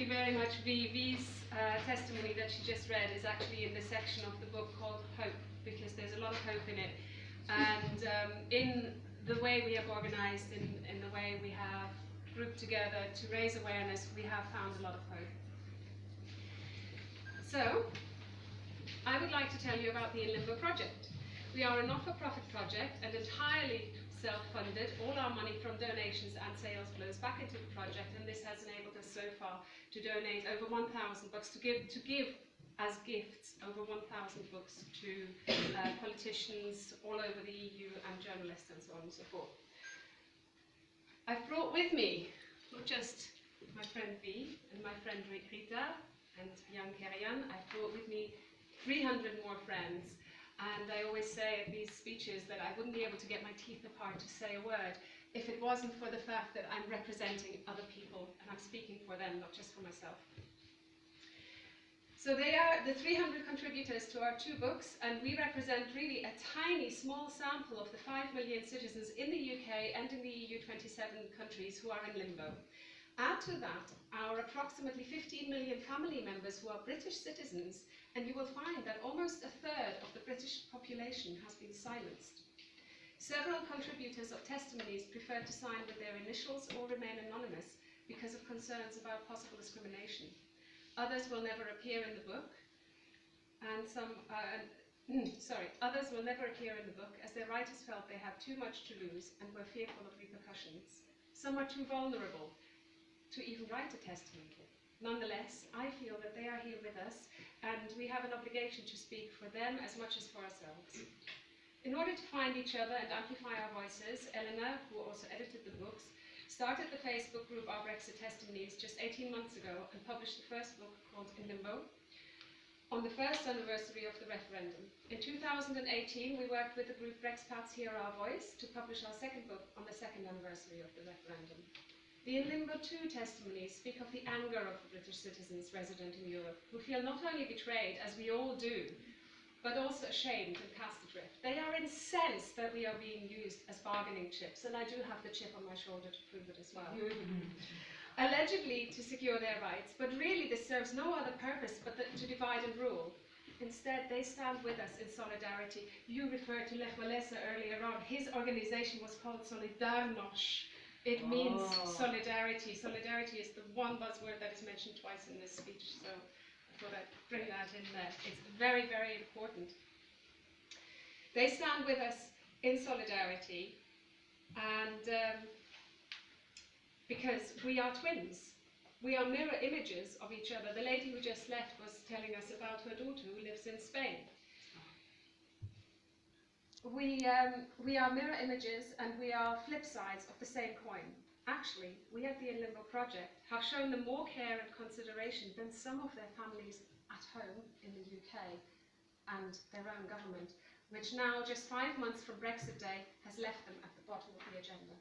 you very much, V. V's testimony that she just read is actually in the section of the book called Hope, because there's a lot of hope in it. And in the way we have organized, in the way we have grouped together to raise awareness, we have found a lot of hope. So, I would like to tell you about the In Limbo project. We are a not-for-profit project and entirely self-funded. All our money from donations and sales flows back into the project, and this has enabled us so far to donate over 1,000 books, to give as gifts over 1,000 books to politicians all over the EU and journalists and so on and so forth. I've brought with me not just my friend V and my friend Rita and young Kerian, I've brought with me 300 more friends. And I always say at these speeches that I wouldn't be able to get my teeth apart to say a word if it wasn't for the fact that I'm representing other people and I'm speaking for them, not just for myself. So they are the 300 contributors to our 2 books, and we represent really a tiny, small sample of the 5 million citizens in the UK and in the EU 27 countries who are in limbo. Add to that our approximately 15 million family members who are British citizens, and you will find that almost a third of the British population has been silenced. Several contributors of testimonies preferred to sign with their initials or remain anonymous because of concerns about possible discrimination. Others will never appear in the book, and others will never appear in the book as their writers felt they had too much to lose and were fearful of repercussions. Some are too vulnerable to even write a testimony. Nonetheless, I feel that they are here with us, and we have an obligation to speak for them as much as for ourselves. In order to find each other and amplify our voices, Eleanor, who also edited the books, started the Facebook group Our Brexit Testimonies just 18 months ago and published the first book called In Limbo on the first anniversary of the referendum. In 2018, we worked with the group Brexpats Hear Our Voice to publish our second book on the second anniversary of the referendum. The In Limbo 2 testimonies speak of the anger of the British citizens resident in Europe, who feel not only betrayed, as we all do, but also ashamed and cast adrift. They are incensed that we are being used as bargaining chips, and I do have the chip on my shoulder to prove it as well. Allegedly to secure their rights, but really this serves no other purpose but to divide and rule. Instead, they stand with us in solidarity. You referred to Lech Walesa earlier on. His organization was called Solidarność. It means solidarity. Solidarity is the one buzzword that is mentioned twice in this speech, so I thought I'd bring that in there. It's very, very important. They stand with us in solidarity, and because we are twins. We are mirror images of each other. The lady who just left was telling us about her daughter who lives in Spain. We are mirror images, and we are flip sides of the same coin. Actually, we at the In Limbo project have shown them more care and consideration than some of their families at home in the UK and their own government, which now, just 5 months from Brexit Day, has left them at the bottom of the agenda.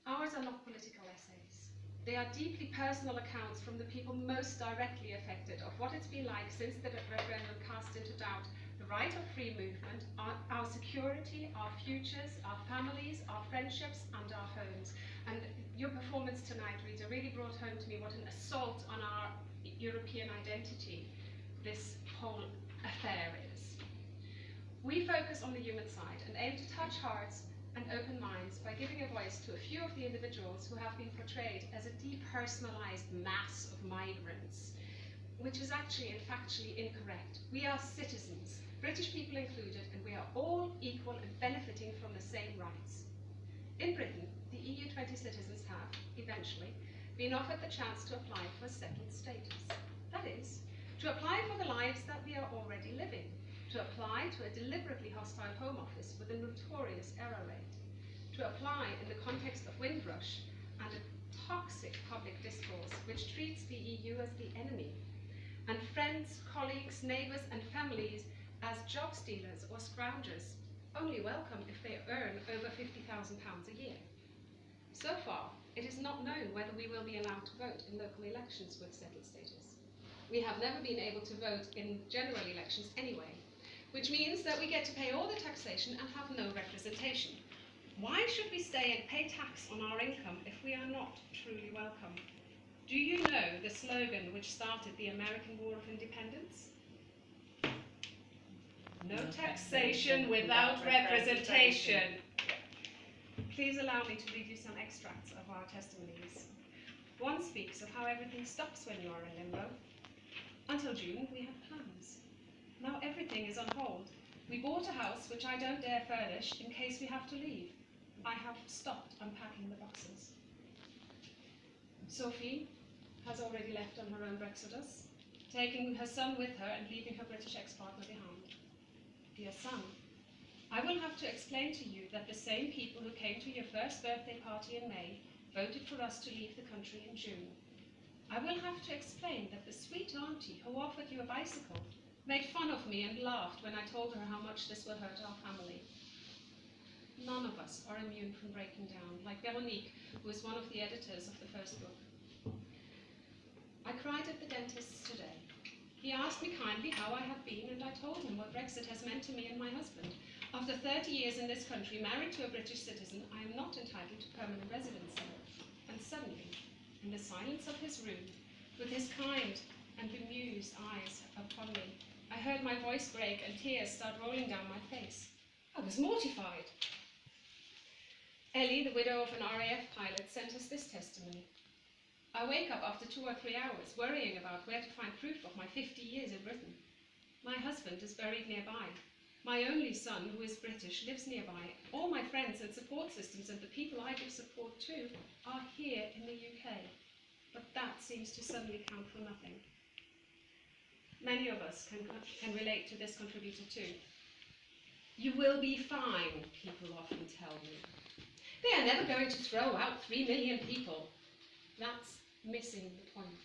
Ours are not political essays. They are deeply personal accounts from the people most directly affected of what it's been like since the referendum cast into doubt the right of free movement, our security, our futures, our families, our friendships, and our homes. And your performance tonight, Rita, really brought home to me what an assault on our European identity this whole affair is. We focus on the human side and aim to touch hearts and open minds by giving a voice to a few of the individuals who have been portrayed as a depersonalized mass of migrants, which is actually and factually incorrect. We are citizens, British people included, and we are all equal and benefiting from the same rights. In Britain, the EU 20 citizens have, eventually, been offered the chance to apply for settled status. That is, to apply for the lives that we are already living, to apply to a deliberately hostile Home Office with a notorious error rate, to apply in the context of Windrush and a toxic public discourse which treats the EU as the enemy, and friends, colleagues, neighbours and families as job stealers or scroungers, only welcome if they earn over £50,000 a year. So far, it is not known whether we will be allowed to vote in local elections with settled status. We have never been able to vote in general elections anyway, which means that we get to pay all the taxation and have no representation. Why should we stay and pay tax on our income if we are not truly welcome? Do you know the slogan which started the American War of Independence? No taxation without representation. Please allow me to read you some extracts of our testimonies. One speaks of how everything stops when you are in limbo. Until June, we had plans. Now everything is on hold. We bought a house which I don't dare furnish in case we have to leave. I have stopped unpacking the boxes. Sophie has already left on her own Brexodus, taking her son with her and leaving her British ex-partner behind. Dear son, I will have to explain to you that the same people who came to your first birthday party in May voted for us to leave the country in June. I will have to explain that the sweet auntie who offered you a bicycle made fun of me and laughed when I told her how much this will hurt our family. None of us are immune from breaking down, like Veronique, who is one of the editors of the first book. I cried at the dentist's today. He asked me kindly how I had been, and I told him what Brexit has meant to me and my husband. After 30 years in this country, married to a British citizen, I am not entitled to permanent residency. And suddenly, in the silence of his room, with his kind and bemused eyes upon me, I heard my voice break and tears start rolling down my face. I was mortified. Ellie, the widow of an RAF pilot, sent us this testimony. I wake up after 2 or 3 hours, worrying about where to find proof of my 50 years in Britain. My husband is buried nearby. My only son, who is British, lives nearby. All my friends and support systems and the people I give support to are here in the UK. But that seems to suddenly count for nothing. Many of us can relate to this contributor too. You will be fine, people often tell me. They are never going to throw out 3 million people. That's missing the point.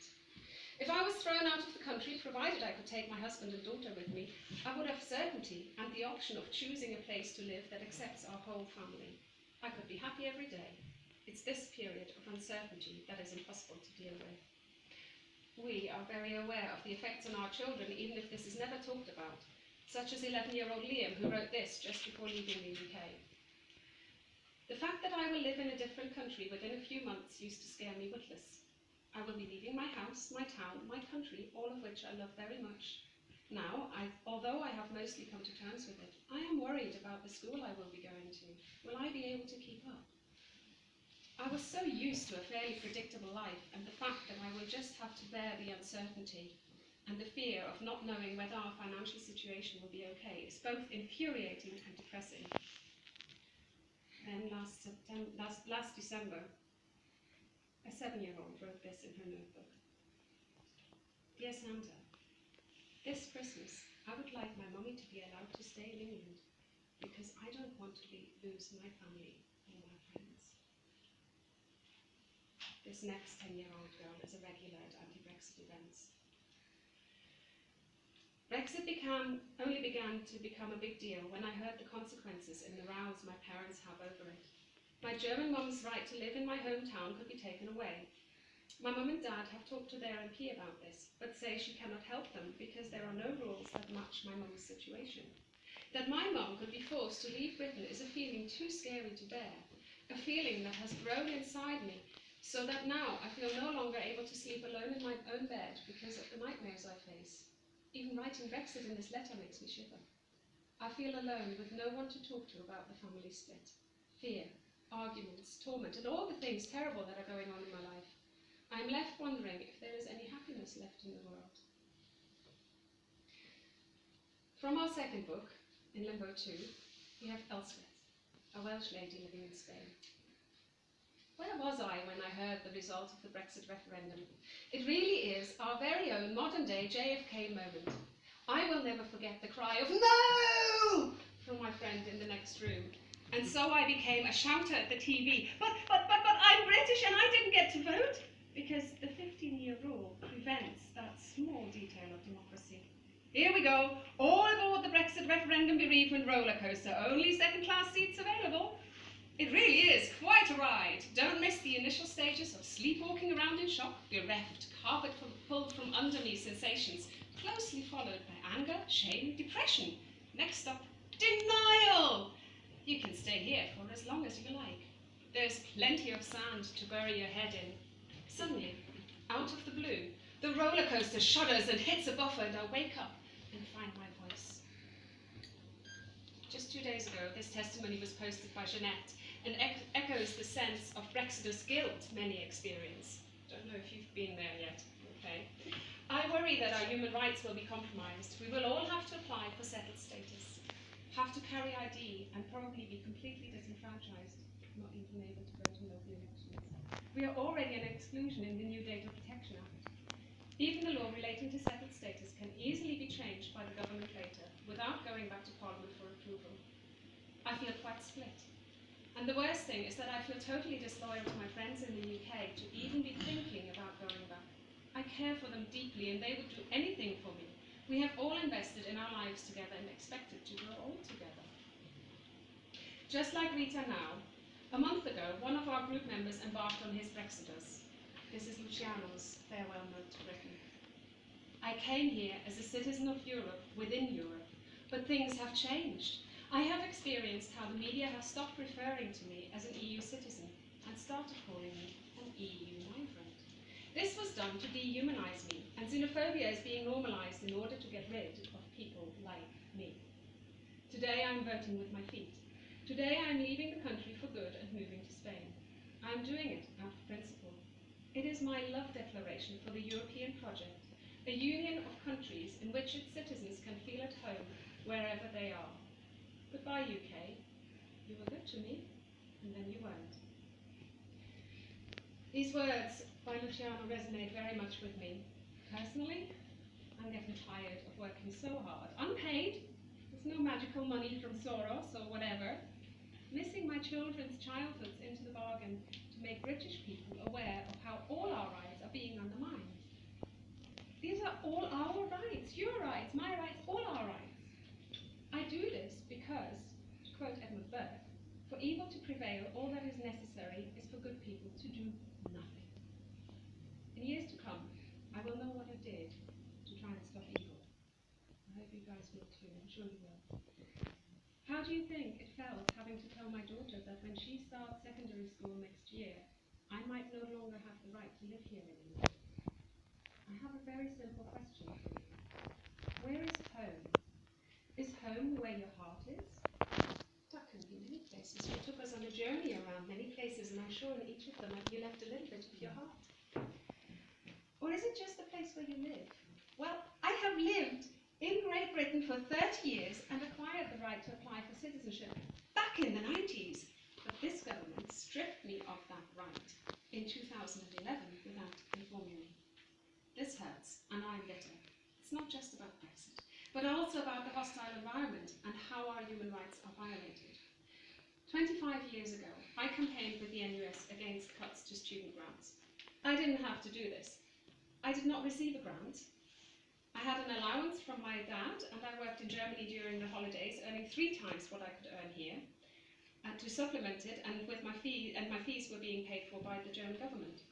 If I was thrown out of the country, provided I could take my husband and daughter with me, I would have certainty and the option of choosing a place to live that accepts our whole family. I could be happy every day. It's this period of uncertainty that is impossible to deal with. We are very aware of the effects on our children, even if this is never talked about, such as 11-year-old Liam, who wrote this just before leaving the UK. The fact that I will live in a different country within a few months used to scare me witless. I will be leaving my house, my town, my country, all of which I love very much. Now, although I have mostly come to terms with it, I am worried about the school I will be going to. Will I be able to keep up? I was so used to a fairly predictable life, and the fact that I will just have to bear the uncertainty and the fear of not knowing whether our financial situation will be okay is both infuriating and depressing. Then last December, a 7-year-old wrote this in her notebook. Dear Santa, this Christmas I would like my mummy to be allowed to stay in England because I don't want to lose my family or my friends. This next 10-year-old girl is a regular at anti-Brexit events. Brexit only began to become a big deal when I heard the consequences in the rows my parents have over it. My German mum's right to live in my hometown could be taken away. My mum and dad have talked to their MP about this, but say she cannot help them because there are no rules that match my mum's situation. That my mum could be forced to leave Britain is a feeling too scary to bear, a feeling that has grown inside me, so that now I feel no longer able to sleep alone in my own bed because of the nightmares I face. Even writing Brexit in this letter makes me shiver. I feel alone with no one to talk to about the family split. Fear, arguments, torment, and all the things terrible that are going on in my life. I am left wondering if there is any happiness left in the world. From our second book, in Limbo 2, we have Elspeth, a Welsh lady living in Spain. Where was I when I heard the result of the Brexit referendum? It really is our very own modern-day JFK moment. I will never forget the cry of "No!" from my friend in the next room. And so I became a shouter at the TV. But I'm British and I didn't get to vote! Because the 15-year rule prevents that small detail of democracy. Here we go, all aboard the Brexit referendum bereavement roller coaster. Only second-class seats available. It really is quite a ride. Don't miss the initial stages of sleepwalking around in shock, bereft, carpet pulled from under me sensations, closely followed by anger, shame, depression. Next stop, denial. You can stay here for as long as you like. There's plenty of sand to bury your head in. Suddenly, out of the blue, The roller coaster shudders and hits a buffer, and I wake up and find my voice. Just 2 days ago, this testimony was posted by Jeanette and echoes the sense of Brexodus guilt many experience. Don't know if you've been there yet, okay? I worry that our human rights will be compromised. We will all have to apply for settled status, have to carry ID, and probably be completely disenfranchised, not even able to vote in local elections. We are already an exclusion in the new Data Protection Act. Even the law relating to settled status can easily be changed by the government later, without going back to Parliament for approval. I feel quite split. And the worst thing is that I feel totally disloyal to my friends in the UK to even be thinking about going back. I care for them deeply and they would do anything for me. We have all invested in our lives together and expected to grow old together. Just like Rita now, a month ago, one of our group members embarked on his Brexodus. This is Luciano's farewell note to Britain. I came here as a citizen of Europe, within Europe, but things have changed. I have experienced how the media has stopped referring to me as an EU citizen and started calling me an EU migrant. This was done to dehumanize me, and xenophobia is being normalized in order to get rid of people like me. Today I'm voting with my feet. Today I'm leaving the country for good and moving to Spain. I'm doing it out of principle. It is my love declaration for the European project, a union of countries in which its citizens can feel at home wherever they are. Goodbye, UK. You were good to me, and then you weren't. These words by Luciano resonate very much with me. Personally, I'm getting tired of working so hard, unpaid. There's no magical money from Soros or whatever. Missing my children's childhoods into the bargain to make British people aware of how all our rights are being undermined. These are all our rights, your rights, my rights, all our rights. I do this because, to quote Edmund Burke, for evil to prevail, all that is necessary is for good people to do nothing. In years to come, I will know what I did to try and stop evil. I hope you guys will too, I'm sure you will. How do you think it felt having to tell my daughter that when she starts secondary school next year, I might no longer have the right to live here anymore? I have a very simple question for you. Where is home? Is home where your heart is? That can be many places. You took us on a journey around many places, and I'm sure in each of them you left a little bit of your heart. Or is it just the place where you live? Well, I have lived in Great Britain for 30 years and acquired the right to apply for citizenship back in the 90s. But this government stripped me of that right in 2011 without informing me. This hurts, and I'm bitter. It's not just about Brexit, but also about the hostile environment and how our human rights are violated. 25 years ago, I campaigned with the NUS against cuts to student grants. I didn't have to do this. I did not receive a grant. I had an allowance from my dad, and I worked in Germany during the holidays, earning 3 times what I could earn here, and to supplement it, and my fees were being paid for by the German government.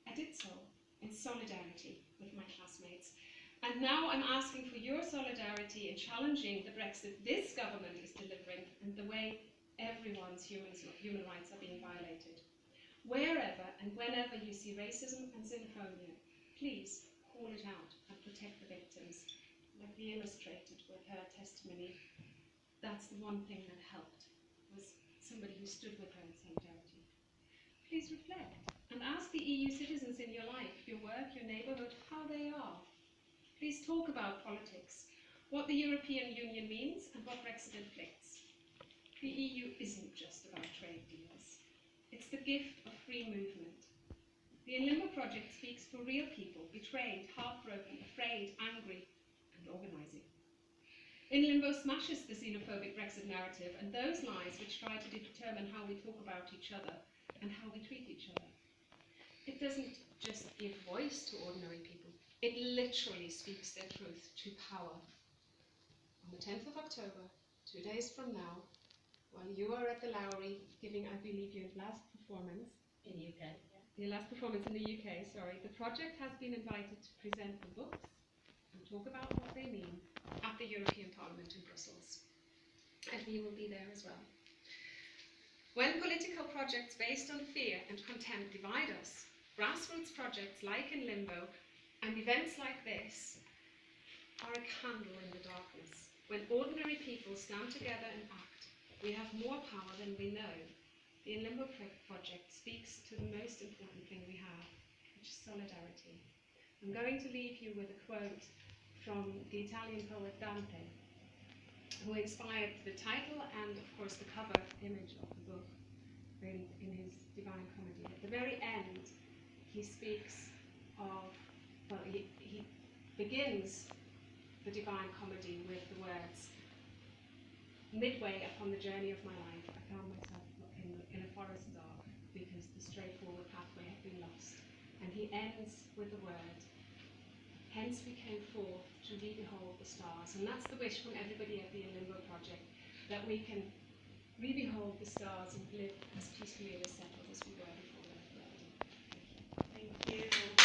I did so in solidarity with my classmates. And now I'm asking for your solidarity in challenging the Brexit this government is delivering and the way everyone's human rights are being violated. Wherever and whenever you see racism and xenophobia, please call it out and protect the victims. Like we illustrated with her testimony, that's the one thing that helped, was somebody who stood with her in solidarity. Please reflect and ask the EU citizens in your life, your work, your neighbourhood, how they are. Please talk about politics, what the European Union means and what Brexit inflicts. The EU isn't just about trade deals. It's the gift of free movement. The In Limbo project speaks for real people, betrayed, heartbroken, afraid, angry, and organising. In Limbo smashes the xenophobic Brexit narrative and those lies which try to determine how we talk about each other and how we treat each other. It doesn't just give voice to ordinary people. It literally speaks their truth to power. On the 10th of October, 2 days from now, while you are at the Lowry giving, I believe, your last performance in the UK. Yeah. Your last performance in the UK, sorry. The project has been invited to present the books and talk about what they mean at the European Parliament in Brussels. And we will be there as well. When political projects based on fear and contempt divide us, grassroots projects like In Limbo And events like this are a candle in the darkness. When ordinary people stand together and act, we have more power than we know. The In Limbo project speaks to the most important thing we have, which is solidarity. I'm going to leave you with a quote from the Italian poet Dante, who inspired the title and, of course, the cover image of the book in his Divine Comedy. At the very end, he speaks of, well, he begins the Divine Comedy with the words, "Midway upon the journey of my life, I found myself in a forest dark, because the straightforward pathway had been lost." And he ends with the word, "Hence we came forth to re-behold the stars." And that's the wish from everybody at the In Limbo project, that we can re-behold the stars and live as peacefully and as settled as we were before. Thank you.